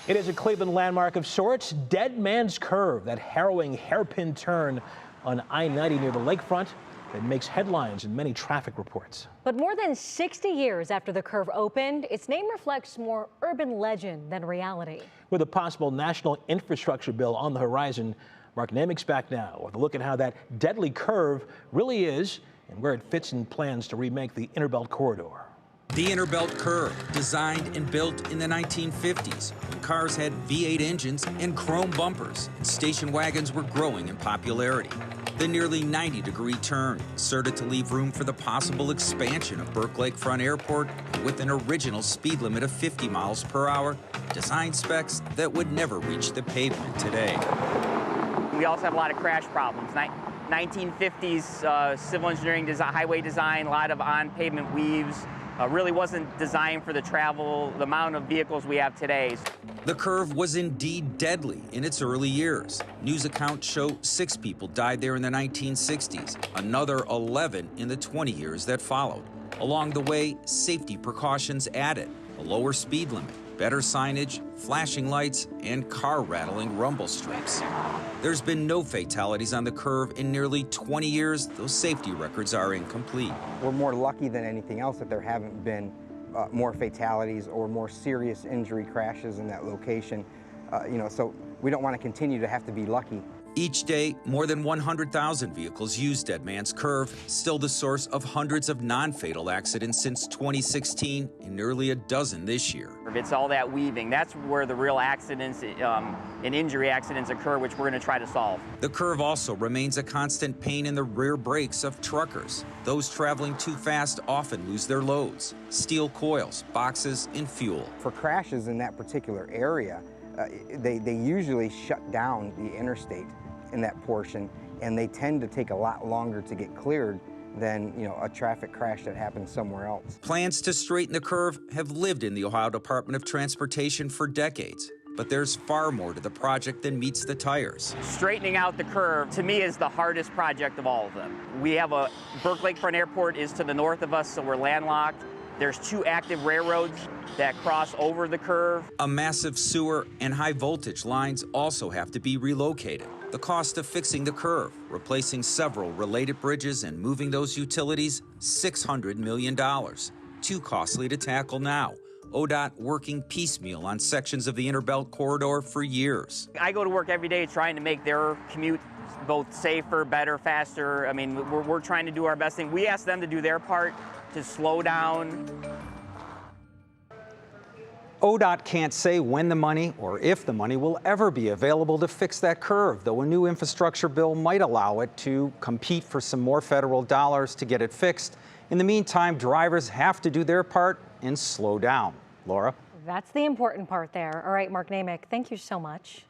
It is a Cleveland landmark of sorts, Dead Man's Curve, that harrowing hairpin turn on I-90 near the lakefront that makes headlines in many traffic reports. But more than 60 years after the curve opened, its name reflects more urban legend than reality. With a possible national infrastructure bill on the horizon, Mark Naymik's back now with a look at how that deadly curve really is and where it fits in plans to remake the Innerbelt Corridor. The Innerbelt Curve, designed and built in the 1950s, when cars had V8 engines and chrome bumpers, and station wagons were growing in popularity. The nearly 90-degree turn inserted to leave room for the possible expansion of Burke Lakefront Airport with an original speed limit of 50 miles per hour, design specs that would never reach the pavement today. We also have a lot of crash problems. 1950s civil engineering design, highway design, a lot of on-pavement weaves. Really wasn't designed for the amount of vehicles we have today. The curve was indeed deadly in its early years. News accounts show 6 people died there in the 1960s, another 11 in the 20 years that followed. Along the way, safety precautions added, a lower speed limit, better signage, flashing lights, and car-rattling rumble strips. There's been no fatalities on the curve in nearly 20 years. Those safety records are incomplete. We're more lucky than anything else that there haven't been more fatalities or more serious injury crashes in that location. So we don't want to continue to have to be lucky. Each day, more than 100,000 vehicles use Dead Man's Curve, still the source of hundreds of non-fatal accidents since 2016 and nearly a dozen this year. It's all that weaving. That's where the real accidents and injury accidents occur, which we're going to try to solve. The curve also remains a constant pain in the rear brakes of truckers. Those traveling too fast often lose their loads, steel coils, boxes, and fuel. For crashes in that particular area, they usually shut down the interstate in that portion, and they tend to take a lot longer to get cleared than a traffic crash that happens somewhere else. Plans to straighten the curve have lived in the Ohio Department of Transportation for decades, but there's far more to the project than meets the tires. Straightening out the curve, to me, is the hardest project of all of them. We have Burke Lakefront Airport is to the north of us, so we're landlocked. There's 2 active railroads that cross over the curve. A massive sewer and high voltage lines also have to be relocated. The cost of fixing the curve, replacing several related bridges and moving those utilities, $600 million. Too costly to tackle now. ODOT working piecemeal on sections of the Innerbelt Corridor for years. I go to work every day trying to make their commute both safer, better, faster. I mean, we're trying to do our best thing. We ask them to do their part to slow down. ODOT can't say when the money or if the money will ever be available to fix that curve, though a new infrastructure bill might allow it to compete for some more federal dollars to get it fixed. In the meantime, drivers have to do their part and slow down. Laura? That's the important part there. All right, Mark Naymik, thank you so much.